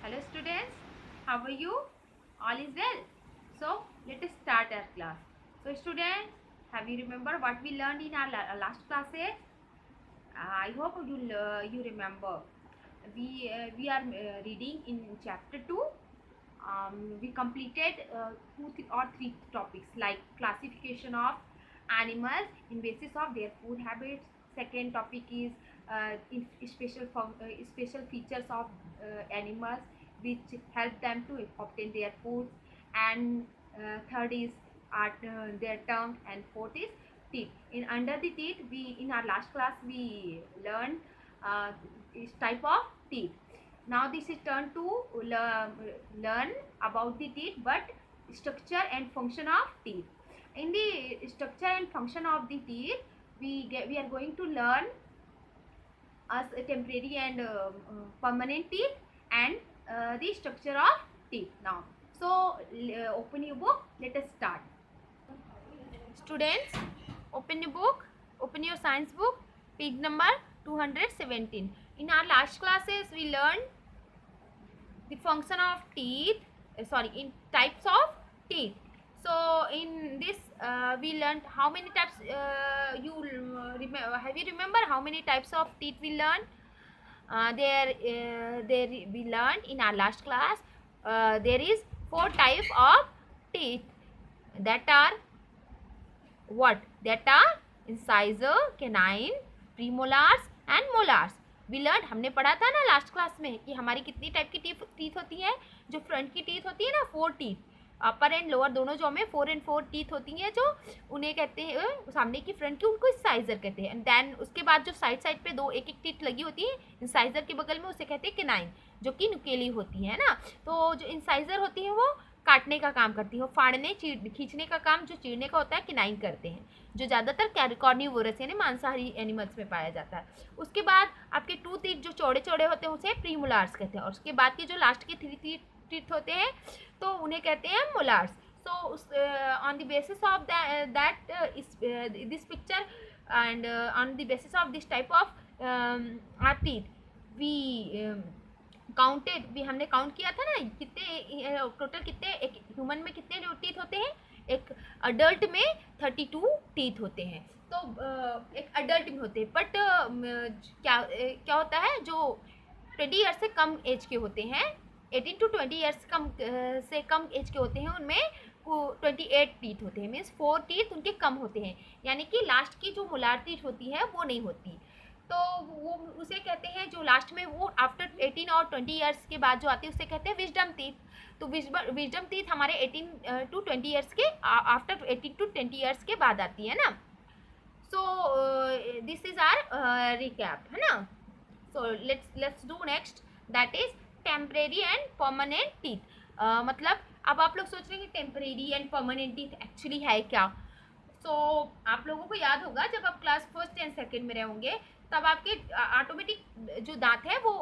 Hello students, how are you? All is well. So let us start our class. So students, have you remember what we learned in our last classes? I hope you remember. We are reading in chapter 2. We completed or three topics like classification of animals in basis of their food habits. Second topic is special features of animals which help them to obtain their food, and third is their tongue, and fourth is teeth. In under the teeth, we in our last class we learned this type of teeth. Now this is turn to learn about the teeth, but structure and function of teeth. In the structure and function of the teeth, we are going to learn as a temporary and permanent teeth, and the structure of teeth. Now, so open your book. Let us start. Students, open your book. Open your science book, page number 217. In our last classes, we learned the function of teeth. In types of teeth. So in this we learned how many types. You remember? Have you remember how many types of teeth we learned? There we learned in our last class. There is 4 types of teeth. That are what? That are incisor, canine, premolars and molars. We learn, हमने पढ़ा था ना last class में कि हमारी कितनी type की teeth होती हैं. जो फ्रंट की टीथ होती है ना, 4 टीथ, अपर एंड लोअर दोनों जो में 4 and 4 टीथ होती हैं, जो उन्हें कहते हैं सामने की फ्रंट की, उनको इंसाइजर कहते हैं. एंड देन उसके बाद जो साइड साइड पे 2 एक एक टीथ लगी होती है इंसाइजर के बगल में, उसे कहते हैं केनाइन, जो कि नुकेली होती है ना. तो जो इंसाइजर होती है वो काटने का काम करती है, फाड़ने खींचने का काम जो चीरने का होता है केनाइन करते हैं, जो ज़्यादातर कॉर्निवोरस यानी मांसाहारी एनिमल्स में पाया जाता है. उसके बाद आपके 2 टीथ जो चौड़े चौड़े होते हैं उसे प्रीमोलार्स कहते हैं, और उसके बाद के जो लास्ट के 3 टीथ होते हैं तो उन्हें कहते हैं molars. So on the basis of this picture and on the basis of this type of our teeth we counted. भी हमने काउंट किया था ना कितने टोटल, कितने एक ह्यूमन में कितने टीथ होते हैं. एक अडल्ट में 32 टीथ होते हैं. तो एक अडल्ट में होते हैं, बट क्या होता है, जो 20 ईयर्स से कम एज के होते हैं, 18 to 20 ईयर्स से कम एज के होते हैं, उनमें 28 टीथ होते हैं. मीन्स 4 टीथ उनके कम होते हैं, यानी कि लास्ट की जो मोलार टीथ होती है वो नहीं होती. तो वो उसे कहते हैं, जो लास्ट में वो आफ्टर 18 और 20 ईयर्स के बाद जो आती है उसे कहते हैं विजडम टीथ. तो विजडम टीथ हमारे 18 to 20 ईयर्स के आफ्टर 18 to 20 ईयर्स के बाद आती है ना. So this is our recap, है ना. So let's do next, that is temporary and permanent teeth. मतलब अब आप लोग सोच रहे हैं कि temporary and permanent teeth actually है क्या. सो आप लोगों को याद होगा जब आप क्लास 1st and 2nd में रहेंगे तब आपके ऑटोमेटिक जो दांत है वो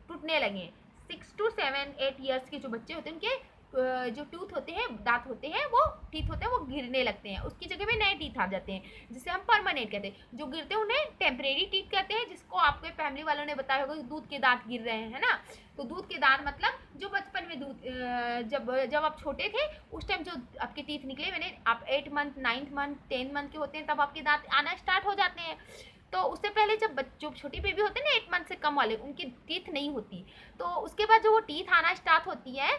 टूटने लगे. 6 to 7 8 ईयर्स के जो बच्चे होते हैं उनके जो टूथ होते हैं, दांत होते हैं, वो टीथ होते हैं, वो गिरने लगते हैं. उसकी जगह में नए टीथ आ जाते हैं जिसे हम परमानेंट कहते हैं. जो गिरते हैं उन्हें टेम्परेरी टीथ कहते हैं, जिसको आपके फैमिली वालों ने बताया होगा कि दूध के दांत गिर रहे हैं, है ना. तो दूध के दांत मतलब जो बचपन में जब आप छोटे थे उस टाइम जो आपके टीथ निकले, मैंने आप 8 मंथ 9th मंथ 10 मंथ के होते हैं तब आपके दांत आना स्टार्ट हो जाते हैं. तो उससे पहले जब जो छोटी बेबी होते हैं ना 8 मंथ से कम वाले, उनकी टीथ नहीं होती. तो उसके बाद जो वो टीथ आना स्टार्ट होती है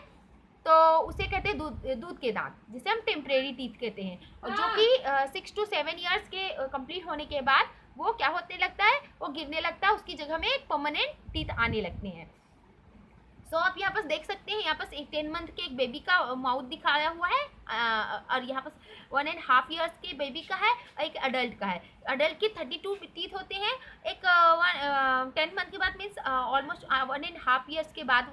तो उसे कहते हैं दूध के दांत, जिसे हम टेम्परेरी टीथ कहते हैं. और जो कि 6 to 7 ईयर्स के कंप्लीट होने के बाद वो क्या होने लगता है, वो गिरने लगता है, उसकी जगह में एक परमानेंट टीथ आने लगते हैं. सो आप यहाँ पास देख सकते हैं, यहाँ पास एक 10 मंथ के एक बेबी का माउथ दिखाया हुआ है, और यहाँ पास 1.5 ईयर्स के बेबी का है, एक अडल्ट का है. अडल्ट के 32 टीथ होते हैं. एक 10 मंथ के बाद मीन्स ऑलमोस्ट 1.5 ईयर्स के बाद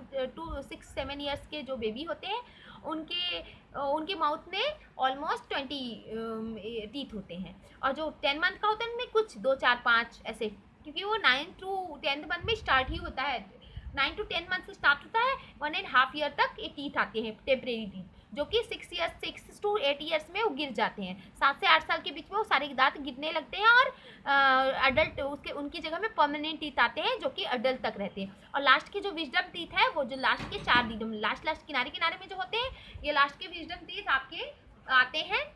6-7 ईयर्स के जो बेबी होते हैं उनके माउथ में ऑलमोस्ट 20 टीथ होते हैं. और जो 10 मंथ का होता है उनमें कुछ 2 4 5 ऐसे, क्योंकि वो 9 to 10 मंथ में स्टार्ट ही होता है. 9 to 10 मंथ से स्टार्ट होता है, 1.5 ईयर तक ये टीथ आते हैं टेम्परेरी टीथ. जो कि 6 to 8 ईयर्स में वो गिर जाते हैं। 7 से 8 साल के बीच में वो सारे दांत गिरने लगते हैं और अडल्ट उसके उनकी जगह में परमानेंट टीथ आते हैं जो कि अडल्ट तक रहते हैं। और लास्ट के जो विजडम टीथ है वो जो लास्ट के 4 लास्ट किनारे किनारे में जो होते हैं, ये लास्ट के विजडम टीथ आपके आते हैं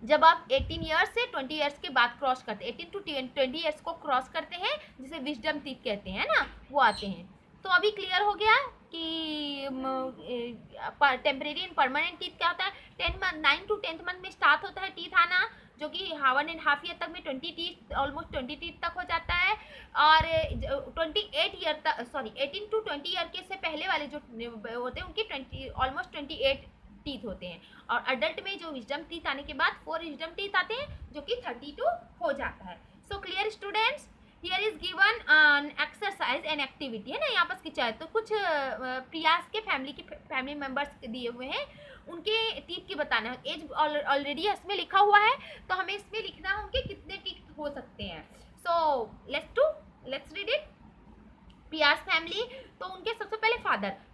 जब आप 18 ईयर्स से 20 ईयर्स के बाद क्रॉस करते हैं। 18 to 20 ईयर्स को क्रॉस करते हैं जिसे विजडम टीथ कहते हैं ना, वो आते हैं। तो अभी क्लियर हो गया कि टेम्परेरी एंड परमानेंट टीथ क्या होता है। 9 to 10th मंथ में स्टार्ट होता है टीथ आना, जो कि 1.5 ईयर तक में 20 टीथ ऑलमोस्ट 20 टीथ तक हो जाता है। और 28 ईयर तक 18 to 20 ईयर के से पहले वाले जो होते हैं उनके ऑलमोस्ट 28 टीथ होते हैं। और अडल्ट में जो विजडम टीथ आने के बाद 4 विजडम टीथ आते हैं जो कि 32 हो जाता है। So clear students, here is given exercise and activity है ना, यहाँ पर खिंचा है। तो कुछ प्रियास के फैमिली मेंबर्स दिए हुए हैं, उनके टीथ की बताना है। एज ऑलरेडी इसमें लिखा हुआ है, तो हमें इसमें लिखना है उनके कितने टीथ हो सकते हैं। So let's read it. Priya's family, तो उनके सबसे पहले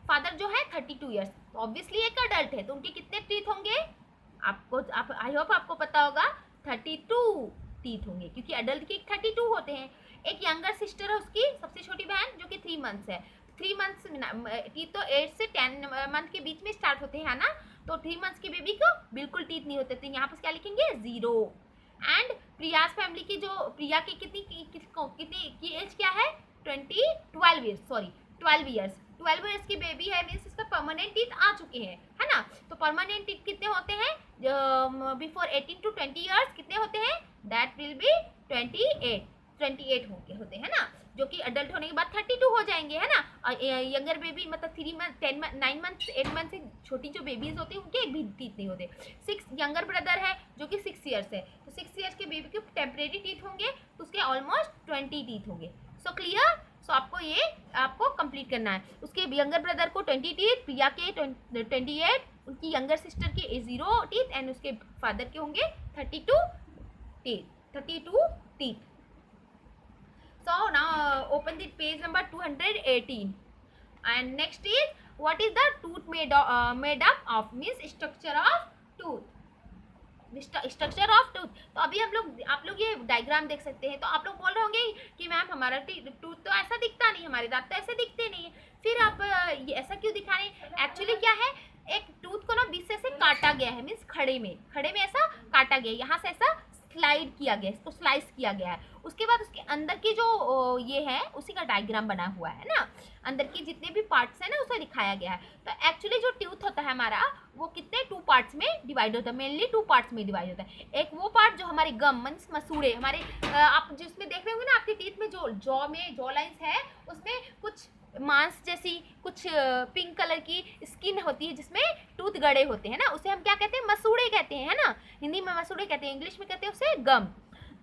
फादर जो है 32 ईयर्स, तो ऑब्वियसली एक अडल्ट है, तो उनके कितने टीथ होंगे आई होप आपको पता होगा 32 टीथ होंगे, क्योंकि अडल्ट के 32 होते हैं। एक यंगर सिस्टर है उसकी, सबसे छोटी बहन, जो कि 3 मंथ्स है। 3 मंथ्स टीथ तो 8 से 10 मंथ के बीच में स्टार्ट होते हैं ना, तो 3 मंथ्स की बेबी को बिल्कुल टीथ नहीं होते, तो यहाँ पर क्या लिखेंगे 0। एंड प्रियास फैमिली की जो प्रिया की कितनी एज क्या है 12 ईयर्स की बेबी है, मीन्स इसका परमानेंट टीथ आ चुके हैं, है ना। तो परमानेंट टीथ कितने होते हैं बिफोर 18 to 20 ईयर्स, कितने होते हैं, दैट विल बी 28 होते हैं ना, जो कि अडल्ट होने के बाद 32 हो जाएंगे, है ना। और यंगर बेबी मतलब 3 मंथ 9 मंथ 8 मंथ से छोटी जो बेबीज होती हैं उनके एक भी टीथ नहीं होते। 6 यंगर ब्रदर है जो कि 6 ईयर्स है, तो 6 ईयर्स के बेबी के टेम्परेरी टीथ होंगे, तो उसके ऑलमोस्ट 20 टीथ होंगे। So clear. सो आपको कंप्लीट करना है। उसके यंगर ब्रदर को 20 टीथ, प्रिया के 28, उनकी यंगर सिस्टर के 0 टीथ एंड उसके फादर के होंगे 32 teeth. So now open the page number 218 and next is what is the tooth made up of, means structure of tooth। तो अभी आप लोग ये डायग्राम देख सकते हैं। तो आप लोग बोल रहे होंगे कि मैम हमारा टूथ तो ऐसा दिखता नहीं, हमारे दांत तो ऐसे दिखते नहीं है, फिर आप ये ऐसा क्यों दिखा रहे हैं। एक्चुअली क्या है, एक टूथ को ना बीच से ऐसे काटा गया है, मीन्स खड़े में ऐसा काटा गया है, यहाँ से ऐसा स्लाइड किया गया है, इसको स्लाइस किया गया है। उसके बाद उसके अंदर की जो ये है उसी का डायग्राम बना हुआ है ना, अंदर की जितने भी पार्ट्स हैं ना उसे दिखाया गया है। तो एक्चुअली जो टूथ होता है हमारा वो कितने 2 पार्ट्स में डिवाइड होता है, मेनली 2 पार्ट्स में डिवाइड होता है। एक वो पार्ट जो हमारे गम मीन्स मसूड़े, हमारे आप जिसमें देख रहे होंगे ना आपके टीथ में जो जॉ लाइंस है, उसमें कुछ मांस जैसी कुछ पिंक कलर की स्किन होती है जिसमें टूथ गड़े होते हैं ना, उसे हम क्या कहते हैं, मसूड़े कहते हैं, है ना। हिंदी में मसूड़े कहते हैं, इंग्लिश में कहते हैं उसे गम।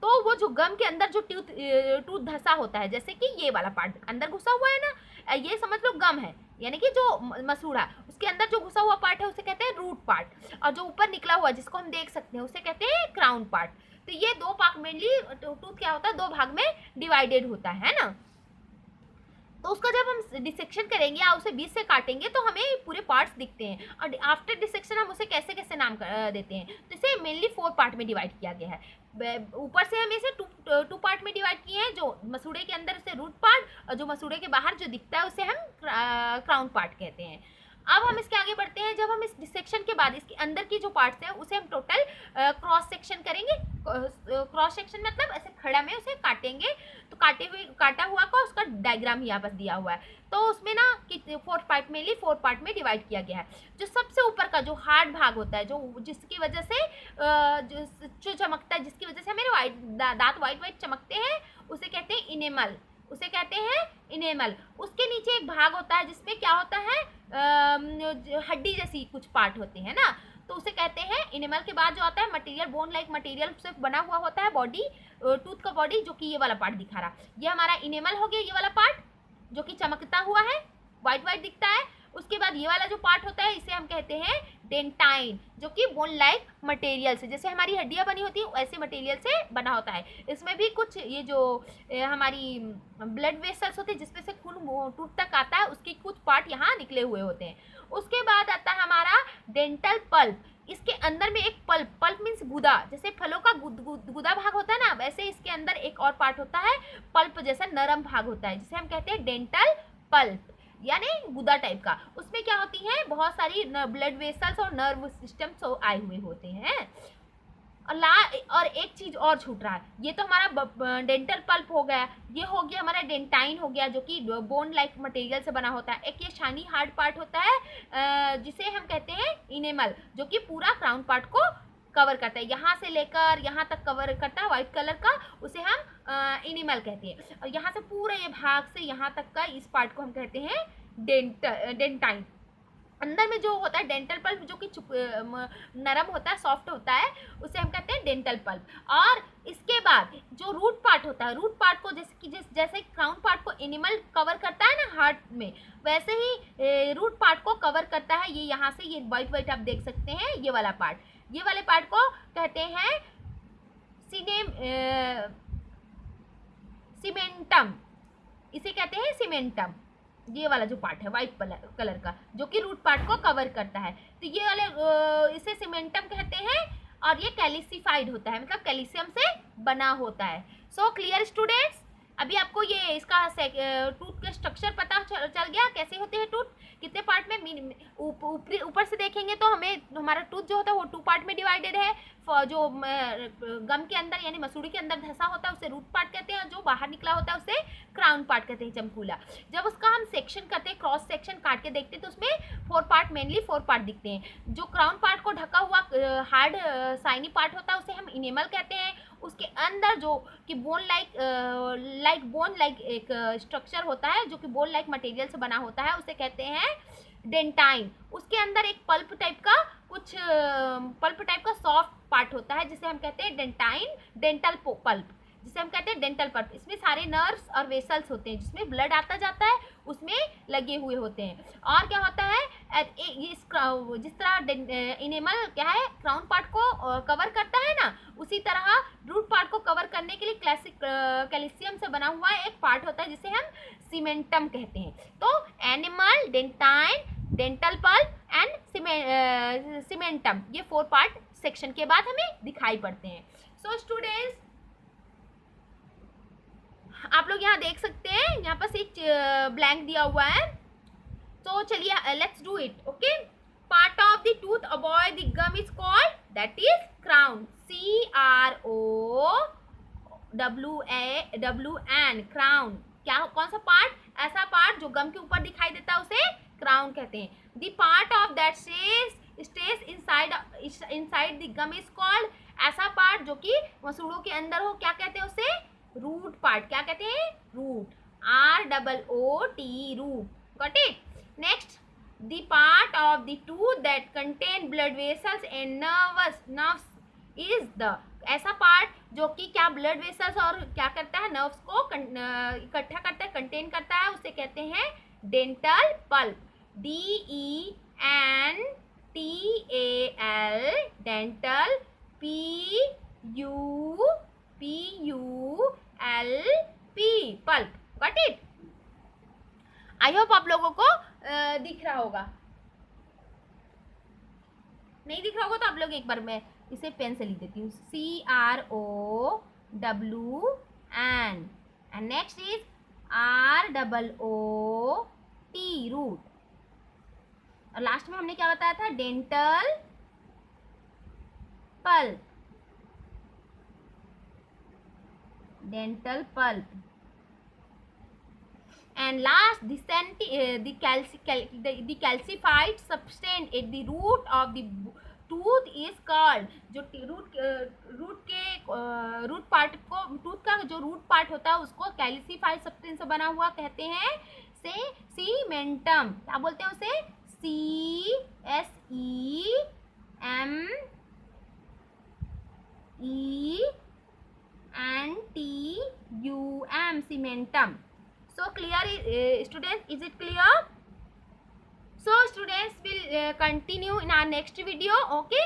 तो वो जो गम के अंदर जो टूथ धसा होता है, जैसे कि ये वाला पार्ट अंदर घुसा हुआ है ना, ये समझ लो गम है, यानी कि जो मसूड़ा, उसके अंदर जो घुसा हुआ पार्ट है उसे कहते हैं रूट पार्ट, और जो ऊपर निकला हुआ जिसको हम देख सकते हैं उसे कहते हैं क्राउन पार्ट। तो ये 2 भाग मेनली टूथ क्या होता है, 2 भाग में डिवाइडेड होता है ना। तो उसका जब हम डिसेक्शन करेंगे या उसे बीच से काटेंगे तो हमें पूरे पार्ट्स दिखते हैं, और आफ्टर डिसेक्शन हम उसे कैसे कैसे नाम देते हैं। तो इसे मेनली 4 पार्ट में डिवाइड किया गया है। ऊपर से हम इसे 2 पार्ट में डिवाइड किए हैं, जो मसूड़े के अंदर उसे रूट पार्ट, और जो मसूड़े के बाहर जो दिखता है उसे हम क्राउन पार्ट कहते हैं। अब हम इसके आगे बढ़ते हैं। जब हम इस डिसेक्शन के बाद इसके अंदर की जो पार्ट्स हैं उसे हम टोटल क्रॉस सेक्शन करेंगे। क्रॉस सेक्शन मतलब ऐसे खड़ा में उसे काटेंगे, तो काटा हुआ का उसका डायग्राम यहाँ पर दिया हुआ है। तो उसमें ना 4 पार्ट मेनली 4 पार्ट में डिवाइड किया गया है। जो सबसे ऊपर का जो हार्ड भाग होता है, जो जिसकी वजह से जो चमकता है, जिसकी वजह से हमारे दांत वाइट चमकते हैं, उसे कहते हैं इनेमल, उसके नीचे एक भाग होता है जिसमें क्या होता है, हड्डी जैसी कुछ पार्ट होते हैं ना, तो उसे कहते हैं इनेमल। के बाद जो आता है मटेरियल, बोन लाइक मटेरियल से बना हुआ होता है बॉडी, टूथ का बॉडी, जो कि ये वाला पार्ट दिखा रहा, ये हमारा इनेमल हो गया, ये वाला पार्ट जो कि चमकता हुआ है, वाइट दिखता है। उसके बाद ये वाला जो पार्ट होता है इसे हम कहते हैं डेंटाइन, जो कि बोन लाइक मटेरियल से, जैसे हमारी हड्डियां बनी होती है वैसे मटेरियल से बना होता है। इसमें भी कुछ ये जो हमारी ब्लड वेसल्स होते हैं जिसमें से खून टूथ तक आता है, उसके कुछ पार्ट यहाँ निकले हुए होते हैं। उसके बाद आता है हमारा डेंटल पल्प, इसके अंदर में एक पल्प, पल्प मीन्स गुदा, जैसे फलों का गुदा भाग होता है ना, वैसे इसके अंदर एक और पार्ट होता है पल्प जैसा नरम भाग होता है, जिसे हम कहते हैं डेंटल पल्प, यानी गुदा टाइप का। उसमें क्या होती है, बहुत सारी ब्लड वेसल्स और नर्व सिस्टम आए हुए होते हैं। और एक चीज और छूट रहा है, ये तो हमारा डेंटल पल्प हो गया, ये हो गया हमारा डेंटाइन हो गया, जो कि बोन लाइक मटेरियल से बना होता है। एक ये शाइनी हार्ड पार्ट होता है जिसे हम कहते हैं इनेमल, जो कि पूरा क्राउन पार्ट को कवर करता है, यहाँ से लेकर यहाँ तक कवर करता है व्हाइट कलर का, उसे हम इनेमल कहते हैं। और यहाँ से पूरे ये भाग से यहाँ तक का इस पार्ट को हम कहते हैं डेंटाइन। अंदर में जो होता है डेंटल पल्प, जो कि नरम होता है, सॉफ्ट होता है, उसे हम कहते हैं डेंटल पल्प। और इसके बाद जो रूट पार्ट होता है, रूट पार्ट को जैसे क्राउन पार्ट को एनिमल कवर करता है ना हार्ट में, वैसे ही रूट पार्ट को कवर करता है। ये यहाँ से ये वाइट वाइट आप देख सकते हैं, ये वाला पार्ट, ये वाले पार्ट को कहते हैं सीमेंटम, इसे कहते हैं सीमेंटम। ये वाला जो पार्ट है व्हाइट कलर का, जो कि रूट पार्ट को कवर करता है, तो ये वाले इसे सीमेंटम कहते हैं। और ये कैल्सिफाइड होता है, मतलब कैल्शियम से बना होता है। सो क्लियर स्टूडेंट्स, अभी आपको ये इसका टूथ का स्ट्रक्चर पता चल गया, कैसे होते हैं टूथ, कितने पार्ट में। ऊपर से देखेंगे तो हमें हमारा टूथ जो होता है वो 2 पार्ट में डिवाइडेड है। जो गम के अंदर यानी मसूड़ी के अंदर धंसा होता है उसे रूट पार्ट कहते हैं, जो बाहर निकला होता है उसे क्राउन पार्ट कहते हैं, चमकूला। जब उसका हम सेक्शन करते हैं, क्रॉस सेक्शन काट के देखते हैं, तो उसमें 4 पार्ट, मेनली 4 पार्ट दिखते हैं। जो क्राउन पार्ट को ढका हुआ हार्ड साइनी पार्ट होता है उसे हम इनेमल कहते हैं। उसके अंदर जो कि बोन लाइक एक स्ट्रक्चर होता है, जो कि बोन लाइक मटेरियल से बना होता है, उसे कहते हैं डेंटाइन। उसके अंदर एक पल्प टाइप का सॉफ्ट पार्ट होता है, जिसे हम कहते हैं डेंटल पल्प, जिसे हम कहते हैं डेंटल पल्प। इसमें सारे नर्व्स और वेसल्स होते हैं, जिसमें ब्लड आता जाता है, उसमें लगे हुए होते हैं। और क्या होता है, जिस तरह इनेमल क्या है क्राउन पार्ट को कवर करता है ना, उसी तरह रूट पार्ट को कवर करने के लिए कैल्शियम से बना हुआ एक पार्ट होता है, जिसे हम सीमेंटम कहते हैं। तो animal, dentine, dental pulp and cementum, ये 4 पार्ट सेक्शन के बाद हमें दिखाई पड़ते हैं। सो स्टूडेंट्स, आप लोग यहाँ देख सकते हैं, यहाँ पर एक ब्लैंक दिया हुआ है, तो चलिए let's do it. Okay, part of the tooth above the gum is called, that is crown, CROWN, crown. क्या, कौन सा पार्ट, ऐसा पार्ट जो गम के ऊपर दिखाई देता है उसे क्राउन कहते हैं। The part of that stage inside the gum is called, ऐसा पार्ट जो कि मसूड़ों के अंदर हो, क्या कहते हैं उसे, रूट पार्ट। क्या कहते हैं, root, ROOT, root. Got it. Next, the part of the tooth that contain blood vessels and nerves is the, ऐसा पार्ट जो कि क्या ब्लड वेसल्स और क्या करता है, नर्व्स को इकट्ठा करता है, कंटेन करता है, उसे कहते हैं dental pulp, DENTAL, dental, PULP, pulp. Got it. I hope आप लोगों को दिख रहा होगा, नहीं दिख रहा होगा तो आप लोग एक बार, मैं इसे पेन से लिख देती हूँ, CROWN, and next is ROOT, root. और लास्ट में हमने क्या बताया था, dental pulp, dental pulp. And last, the calcified substance at the root of the tooth is called, जो रूट पार्ट को, टूथ का जो रूट पार्ट होता है उसको कैल्सिफाइड सब्सटेंस से बना हुआ कहते हैं, से सीमेंटम। क्या बोलते हैं उसे, CEMENTUM, cementum. So clear, students, is it clear? So students will continue in our next video. Okay.